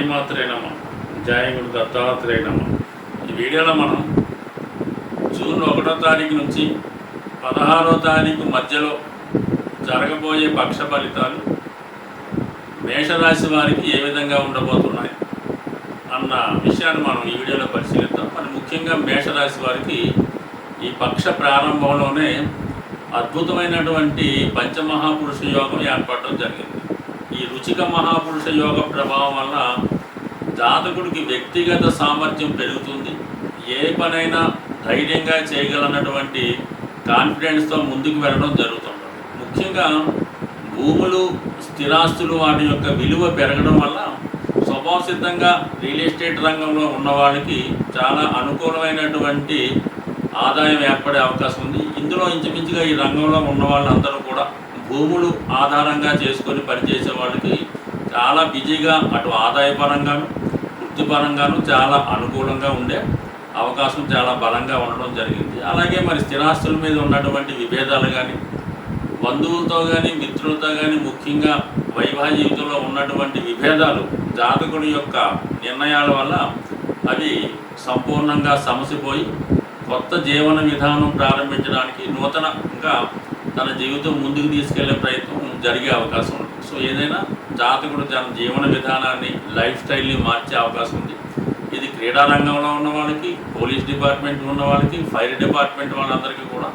శ్రీమాత్రే నమ. జయ గురు దత్తాత్రేయ నమ. ఈ వీడియోలో మనం జూన్ 1వ తారీఖు నుంచి 16వ తారీఖు మధ్యలో జరగబోయే పక్ష ఫలితాలు మేషరాశి వారికి ఏ విధంగా ఉండబోతున్నాయి అన్న విషయాన్ని మనం ఈ వీడియోలో పరిశీలిద్దాం. మరి ముఖ్యంగా మేషరాశి వారికి ఈ పక్ష ప్రారంభంలోనే అద్భుతమైనటువంటి పంచమహాపురుష యోగం ఏర్పడడం జరిగింది. ఈ రుచిక మహాపురుష యోగ ప్రభావం వల్ల జాతకుడికి వ్యక్తిగత సామర్థ్యం పెరుగుతుంది. ఏ పనైనా ధైర్యంగా చేయగలనటువంటి కాన్ఫిడెన్స్తో ముందుకు వెళ్ళడం జరుగుతుంది. ముఖ్యంగా భూములు, స్థిరాస్తులు వాటి యొక్క విలువ పెరగడం వల్ల స్వభావ సిద్ధంగా రియల్ ఎస్టేట్ రంగంలో ఉన్న వాళ్ళకి చాలా అనుకూలమైనటువంటి ఆదాయం ఏర్పడే అవకాశం ఉంది. ఇందులో ఇంచుమించుగా ఈ రంగంలో ఉన్న వాళ్ళందరూ కూడా భూములు ఆధారంగా చేసుకొని పనిచేసే వాళ్ళకి చాలా బిజీగా అటు ఆదాయపరంగాను వృత్తిపరంగాను చాలా అనుకూలంగా ఉండే అవకాశం చాలా బలంగా ఉండడం జరిగింది. అలాగే మరి స్థిరాస్తుల మీద ఉన్నటువంటి విభేదాలు కానీ, బంధువులతో కానీ, మిత్రులతో కానీ, ముఖ్యంగా వైవాహిక జీవితంలో ఉన్నటువంటి విభేదాలు జాతకుడి యొక్క నిర్ణయాల వల్ల అవి సంపూర్ణంగా సమసిపోయి కొత్త జీవన విధానం ప్రారంభించడానికి నూతనంగా తన జీవితం ముందుకు తీసుకెళ్లే ప్రయత్నం జరిగే అవకాశం ఉంది. సో ఏదైనా జాతకుడు తన జీవన విధానాన్ని, లైఫ్ స్టైల్ని మార్చే అవకాశం ఉంది. ఇది క్రీడా రంగంలో ఉన్న వాళ్ళకి, పోలీస్ డిపార్ట్మెంట్ ఉన్న వాళ్ళకి, ఫైర్ డిపార్ట్మెంట్ వాళ్ళందరికీ కూడా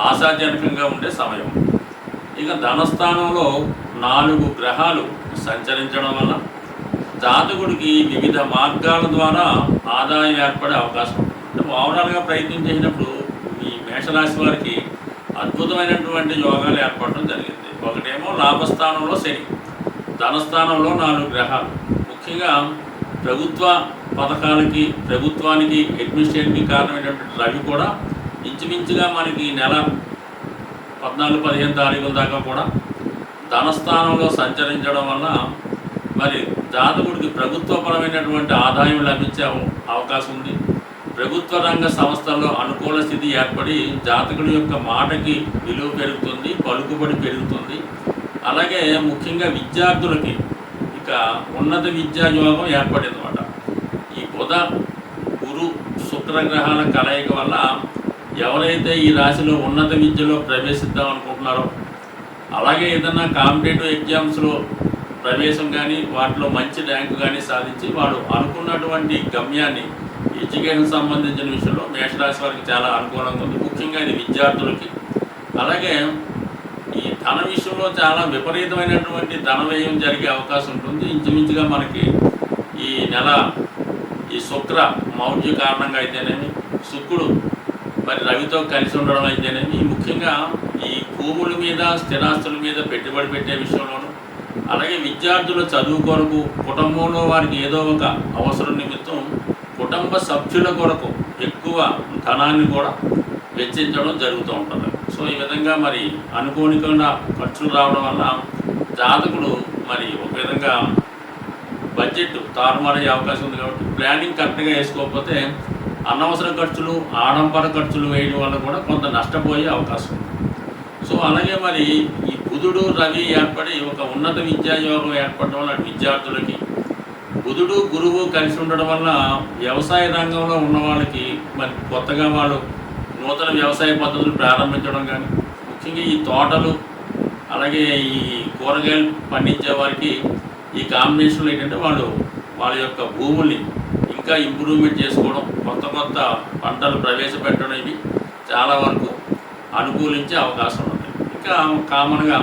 ఆశాజనకంగా ఉండే సమయం. ఇక ధనస్థానంలో 4 గ్రహాలు సంచరించడం వల్ల జాతకుడికి వివిధ మార్గాల ద్వారా ఆదాయం ఏర్పడే అవకాశం ఉంది. ఓవరాల్గా ప్రయత్నం చేసినప్పుడు ఈ మేషరాశి వారికి అద్భుతమైనటువంటి యోగాలు ఏర్పడడం జరిగింది. ఒకటేమో లాభస్థానంలో శని, ధనస్థానంలో 4 గ్రహాలు. ముఖ్యంగా ప్రభుత్వ పథకాలకి, ప్రభుత్వానికి, అడ్మినిస్ట్రేషన్కి కారణమైనటువంటి రవి కూడా ఇంచుమించుగా మనకి నెల 14-15 తారీఖుల దాకా కూడా ధనస్థానంలో సంచరించడం వల్ల మరి జాతకుడికి ప్రభుత్వపరమైనటువంటి ఆదాయం లభించే అవకాశం ఉంది. ప్రభుత్వ రంగ సంస్థల్లో అనుకూల స్థితి ఏర్పడి జాతకుడి యొక్క మాటకి విలువ పెరుగుతుంది, పలుకుబడి పెరుగుతుంది. అలాగే ముఖ్యంగా విద్యార్థులకి ఇక ఉన్నత విద్యా యోగం ఏర్పడిందన్నమాట. ఈ బుధ, గురు, శుక్రగ్రహాల కలయిక వల్ల ఎవరైతే ఈ రాశిలో ఉన్నత విద్యలో ప్రవేశిద్దాం అనుకుంటున్నారో, అలాగే ఏదైనా కాంపిటేటివ్ ఎగ్జామ్స్లో ప్రవేశం కానీ, వాటిలో మంచి ర్యాంకు కానీ సాధించి వాడు అనుకున్నటువంటి గమ్యాన్ని ఎడ్యుకేషన్ సంబంధించిన విషయంలో మేషరాశి వారికి చాలా అనుకూలంగా ఉంది. ముఖ్యంగా ఇది విద్యార్థులకి. అలాగే ఈ ధన విషయంలో చాలా విపరీతమైనటువంటి ధన వ్యయం జరిగే అవకాశం ఉంటుంది. ఇంచుమించుగా మనకి ఈ నెల ఈ శుక్ర మౌఢ్య కారణంగా అయితేనేమి, శుక్రుడు మరి రవితో కలిసి ఉండడం అయితేనేమి, ముఖ్యంగా ఈ భూముల మీద, స్థిరాస్తుల మీద పెట్టుబడి పెట్టే విషయంలోనూ, అలాగే విద్యార్థుల చదువు కొరకు, కుటుంబంలో వారికి ఏదో ఒక అవసరం నిమిత్తం కుటుంబ సభ్యుల కొరకు ఎక్కువ ధనాన్ని కూడా వెచ్చించడం జరుగుతూ ఉంటుంది. సో ఈ విధంగా మరి అనుకోనికుండా ఖర్చులు రావడం వల్ల జాతకుడు మరి ఒక విధంగా బడ్జెట్ తారుమారయ్యే అవకాశం ఉంది. కాబట్టి ప్లానింగ్ కరెక్ట్గా వేసుకోకపోతే అనవసర ఖర్చులు, ఆడంబర ఖర్చులు వేయడం వల్ల కూడా కొంత నష్టపోయే అవకాశం ఉంది. సో అలాగే మరి ఈ బుధుడు, రవి ఏర్పడి ఒక ఉన్నత విద్యా యోగం ఏర్పడడం వల్ల విద్యార్థులకి, బుధుడు, గురువు కలిసి ఉండడం వల్ల వ్యవసాయ రంగంలో ఉన్న వాళ్ళకి మరి కొత్తగా వాళ్ళు నూతన వ్యవసాయ పద్ధతులు ప్రారంభించడం కానీ, ముఖ్యంగా ఈ తోటలు, అలాగే ఈ కూరగాయలు పండించే వారికి ఈ కాంబినేషన్లో ఏంటంటే వాళ్ళ యొక్క భూముల్ని ఇంకా ఇంప్రూవ్మెంట్ చేసుకోవడం, కొత్త కొత్త పంటలు ప్రవేశపెట్టడం, ఇవి చాలా వరకు అనుకూలించే అవకాశం ఉంది. ఇంకా కామన్గా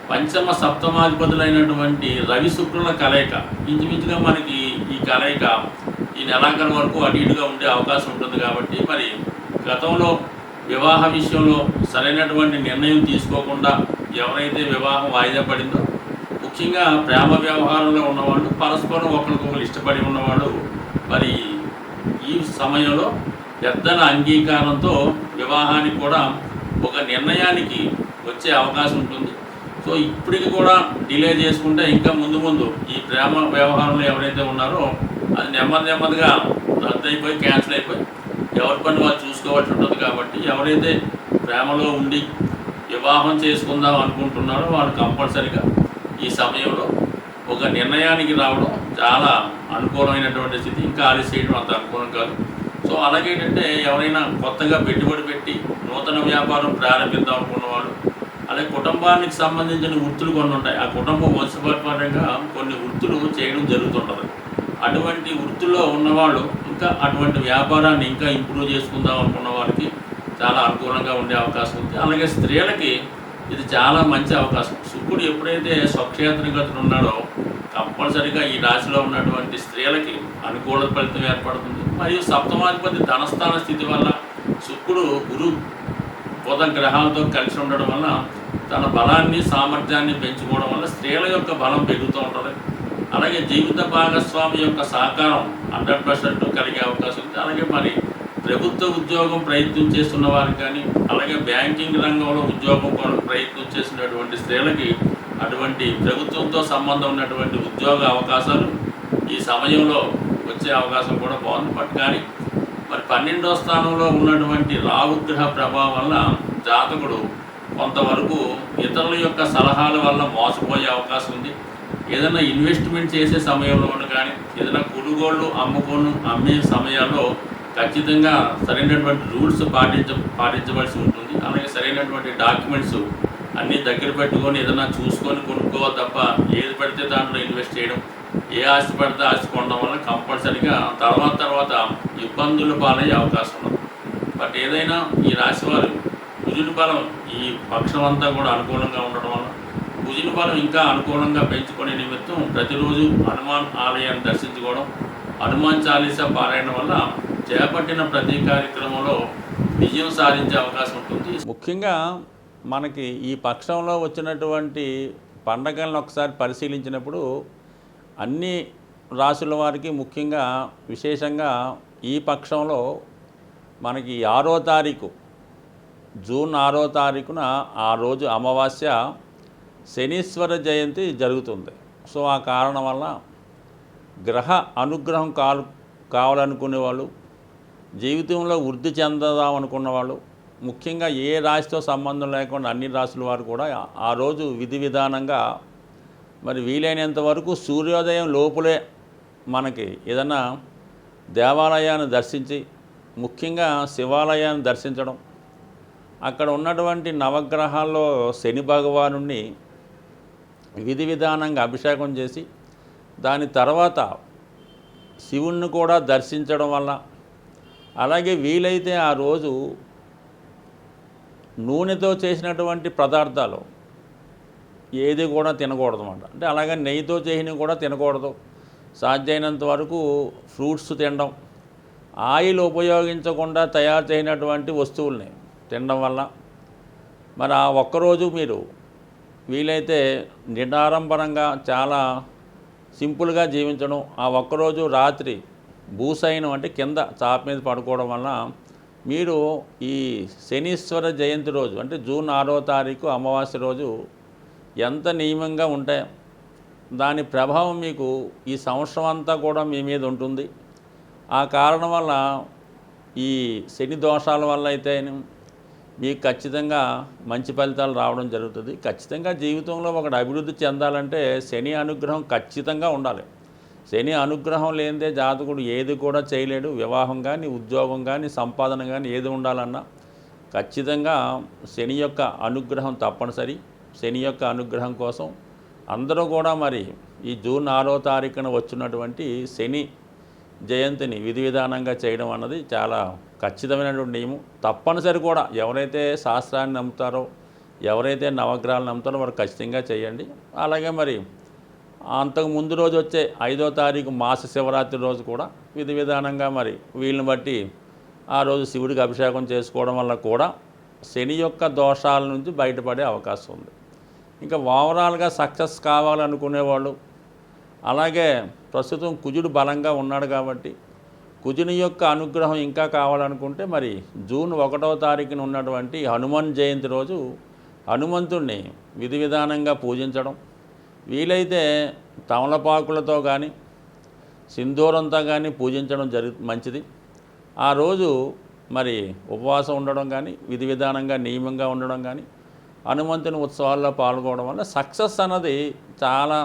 పంచమ సప్తమాధిపతులైనటువంటి రవి శుక్రుల కలయిక ఇంచుమించుగా మనకి ఈ కలయిక ఈ నెలాఖరు వరకు అటు ఇటుగా ఉండే అవకాశం ఉంటుంది. కాబట్టి మరి గతంలో వివాహ విషయంలో సరైనటువంటి నిర్ణయం తీసుకోకుండా ఎవరైతే వివాహం వాయిదా పడిందో, ముఖ్యంగా ప్రేమ వ్యవహారంలో ఉన్నవాళ్ళు, పరస్పరం ఒకరికొకరు ఇష్టపడి ఉన్నవాళ్ళు మరి ఈ సమయంలో పెద్దల అంగీకారంతో వివాహానికి కూడా ఒక నిర్ణయానికి వచ్చే అవకాశం ఉంటుంది. సో ఇప్పటికి కూడా డిలే చేసుకుంటే ఇంకా ముందు ఈ ప్రేమ వ్యవహారంలో ఎవరైతే ఉన్నారో అది నెమ్మదిగా రద్దు అయిపోయి, క్యాన్సిల్ అయిపోయి ఎవరి పని వాళ్ళు చూసుకోవాల్సి ఉంటుంది. కాబట్టి ఎవరైతే ప్రేమలో ఉండి వివాహం చేసుకుందాం అనుకుంటున్నారో వాళ్ళు కంపల్సరీగా ఈ సమయంలో ఒక నిర్ణయానికి రావడం చాలా అనుకూలమైనటువంటి స్థితి. ఇంకా ఆలస్యం చేయడం అంత అనుకూలం కాదు. సో అలాగే ఏంటంటే ఎవరైనా కొత్తగా పెట్టుబడి పెట్టి నూతన వ్యాపారం ప్రారంభిద్దాం అనుకున్నవాళ్ళు, అలాగే కుటుంబానికి సంబంధించిన వృత్తులు కొన్ని ఉంటాయి. ఆ కుటుంబం వంశపారంపర్యంగా కొన్ని వృత్తులు చేయడం జరుగుతుంటుంది. అటువంటి వృత్తుల్లో ఉన్నవాళ్ళు ఇంకా అటువంటి వ్యాపారాన్ని ఇంకా ఇంప్రూవ్ చేసుకుందాం అనుకున్న వారికి చాలా అనుకూలంగా ఉండే అవకాశం ఉంది. అలాగే స్త్రీలకి ఇది చాలా మంచి అవకాశం. శుక్రుడు ఎప్పుడైతే స్వక్షేత్రగతులు ఉన్నాడో కంపల్సరిగా ఈ రాశిలో ఉన్నటువంటి స్త్రీలకి అనుకూల ఫలితం ఏర్పడుతుంది. మరియు సప్తమాధిపతి ధనస్థాన స్థితి వల్ల శుక్రుడు గురు బుధ గ్రహాలతో కలిసి ఉండడం వల్ల తన బలాన్ని సామర్థ్యాన్ని పెంచుకోవడం వల్ల స్త్రీల యొక్క బలం పెరుగుతూ ఉంటుంది. అలాగే జీవిత భాగస్వామి యొక్క సహకారం 100% కలిగే అవకాశం ఉంది. అలాగే మరి ప్రభుత్వ ఉద్యోగం ప్రయత్నం చేస్తున్న వారికి కానీ, అలాగే బ్యాంకింగ్ రంగంలో ఉద్యోగం కొరకు ప్రయత్నం చేసినటువంటి స్త్రీలకి అటువంటి ప్రభుత్వంతో సంబంధం ఉన్నటువంటి ఉద్యోగ అవకాశాలు ఈ సమయంలో వచ్చే అవకాశం కూడా బాగుంది. బట్ కానీ మరి 12వ స్థానంలో ఉన్నటువంటి రావుగ్రహ ప్రభావం వల్ల జాతకుడు కొంతవరకు ఇతరుల యొక్క సలహాల వల్ల మోసపోయే అవకాశం ఉంది. ఏదైనా ఇన్వెస్ట్మెంట్ చేసే సమయంలోనూ కానీ, ఏదైనా కొనుగోళ్ళు అమ్మే సమయాల్లో ఖచ్చితంగా సరైనటువంటి రూల్స్ పాటించవలసి ఉంటుంది. అలాగే సరైనటువంటి డాక్యుమెంట్స్ అన్నీ దగ్గర పెట్టుకొని ఏదైనా చూసుకొని కొనుక్కోవాలి తప్ప ఏది పడితే దాంట్లో ఇన్వెస్ట్ చేయడం, ఏ ఆస్తి పడితే ఆస్తి కొనడం వల్ల కంపల్సరీగా తర్వాత ఇబ్బందుల పాలయ్యే అవకాశం ఉంది. బట్ ఏదైనా ఈ రాశి వారు కుజుని బలం ఈ పక్షం అంతా కూడా అనుకూలంగా ఉండడం వల్ల కుజుని బలం ఇంకా అనుకూలంగా పెంచుకునే నిమిత్తం ప్రతిరోజు హనుమాన్ ఆలయాన్ని దర్శించుకోవడం, హనుమాన్ చాలీసా పారాయణం వల్ల చేపట్టిన ప్రతి కార్యక్రమంలో విజయం సాధించే అవకాశం ఉంటుంది. ముఖ్యంగా మనకి ఈ పక్షంలో వచ్చినటువంటి పండగలను ఒకసారి పరిశీలించినప్పుడు అన్ని రాశుల వారికి ముఖ్యంగా విశేషంగా ఈ పక్షంలో మనకి 6వ తారీఖు జూన్ 6వ తారీఖున ఆ రోజు అమావాస్య శనీశ్వర జయంతి జరుగుతుంది. సో ఆ కారణం వల్ల గ్రహ అనుగ్రహం కావాలనుకునే వాళ్ళు, జీవితంలో వృద్ధి చెందదాం అనుకున్న వాళ్ళు, ముఖ్యంగా ఏ రాశితో సంబంధం లేకుండా అన్ని రాశుల వారు కూడా ఆ రోజు విధి విధానంగా మరి వీలైనంత వరకు సూర్యోదయం లోపులే మనకి ఏదైనా దేవాలయాన్ని దర్శించి, ముఖ్యంగా శివాలయాన్ని దర్శించడం, అక్కడ ఉన్నటువంటి నవగ్రహాల్లో శని భగవానుణ్ణి విధి విధానంగా అభిషేకం చేసి దాని తర్వాత శివుణ్ణి కూడా దర్శించడం వల్ల, అలాగే వీలైతే ఆ రోజు నూనెతో చేసినటువంటి పదార్థాలు ఏది కూడా తినకూడదు అన్నమాట. అంటే అలాగే నెయ్యితో చేసినవి కూడా తినకూడదు. సాధ్యమైనంత వరకు ఫ్రూట్స్ తినడం, ఆయిల్ ఉపయోగించకుండా తయారు చేయనటువంటి వస్తువుల్ని తినడం వల్ల మరి ఆ ఒక్కరోజు మీరు వీలైతే నిడారంభరంగా చాలా సింపుల్గా జీవించడం, ఆ ఒక్కరోజు రాత్రి భూసైనం అంటే కింద చాప మీద పడుకోవడం వల్ల మీరు ఈ శనీశ్వర జయంతి రోజు అంటే జూన్ 6వ తారీఖు అమావాస్య రోజు ఎంత నియమంగా ఉంటే దాని ప్రభావం మీకు ఈ సంవత్సరం అంతా కూడా మీ మీద ఉంటుంది. ఆ కారణం వల్ల ఈ శని దోషాల వల్ల అయితే మీకు ఖచ్చితంగా మంచి ఫలితాలు రావడం జరుగుతుంది. ఖచ్చితంగా జీవితంలో ఒకటి అభివృద్ధి చెందాలంటే శని అనుగ్రహం ఖచ్చితంగా ఉండాలి. శని అనుగ్రహం లేనిదే జాతకుడు ఏది కూడా చేయలేడు. వివాహం కానీ, ఉద్యోగం కానీ, సంపాదన కానీ ఏది ఉండాలన్నా ఖచ్చితంగా శని యొక్క అనుగ్రహం తప్పనిసరి. శని యొక్క అనుగ్రహం కోసం అందరూ కూడా మరి ఈ జూన్ 6వ తారీఖున వచ్చినటువంటి శని జయంతిని విధి విధానంగా చేయడం అన్నది చాలా ఖచ్చితమైనటువంటి నియమం. తప్పనిసరి కూడా ఎవరైతే శాస్త్రాన్ని నమ్ముతారో, ఎవరైతే నవగ్రహాలు నమ్ముతారో వారు ఖచ్చితంగా చేయండి. అలాగే మరి అంతకు ముందు రోజు వచ్చే 5వ తారీఖు మాస శివరాత్రి రోజు కూడా విధి విధానంగా మరి వీళ్ళని బట్టి ఆ రోజు శివుడికి అభిషేకం చేసుకోవడం వల్ల కూడా శని యొక్క దోషాల నుంచి బయటపడే అవకాశం ఉంది. ఇంకా ఓవరాల్గా సక్సెస్ కావాలనుకునేవాళ్ళు, అలాగే ప్రస్తుతం కుజుడు బలంగా ఉన్నాడు కాబట్టి కుజుని యొక్క అనుగ్రహం ఇంకా కావాలనుకుంటే మరి జూన్ 1వ తారీఖున ఉన్నటువంటి హనుమాన్ జయంతి రోజు హనుమంతుణ్ణి విధి విధానంగా పూజించడం, వీలైతే తమలపాకులతో కానీ సింధూరంతో కానీ పూజించడం మంచిది. ఆ రోజు మరి ఉపవాసం ఉండడం కానీ, విధి విధానంగా నియమంగా ఉండడం కానీ, హనుమంతుని ఉత్సవాల్లో పాల్గొనడం వల్ల సక్సెస్ అన్నది చాలా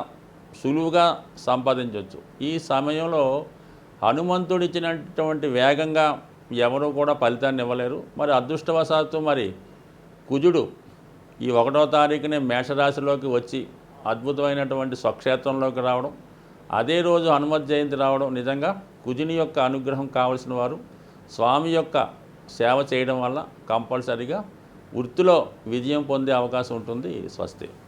సులువుగా సంపాదించవచ్చు. ఈ సమయంలో హనుమంతుడిచ్చినటువంటి వేగంగా ఎవరు కూడా ఫలితాన్ని ఇవ్వలేరు. మరి అదృష్టవశాత్తు మరి కుజుడు ఈ 1వ తారీఖునే మేషరాశిలోకి వచ్చి అద్భుతమైనటువంటి స్వక్షేత్రంలోకి రావడం, అదే రోజు హనుమత్ జయంతి రావడం, నిజంగా కుజుని యొక్క అనుగ్రహం కావలసిన వారు స్వామి యొక్క సేవ చేయడం వల్ల కంపల్సరీగా వృత్తిలో విజయం పొందే అవకాశం ఉంటుంది. స్వస్తి.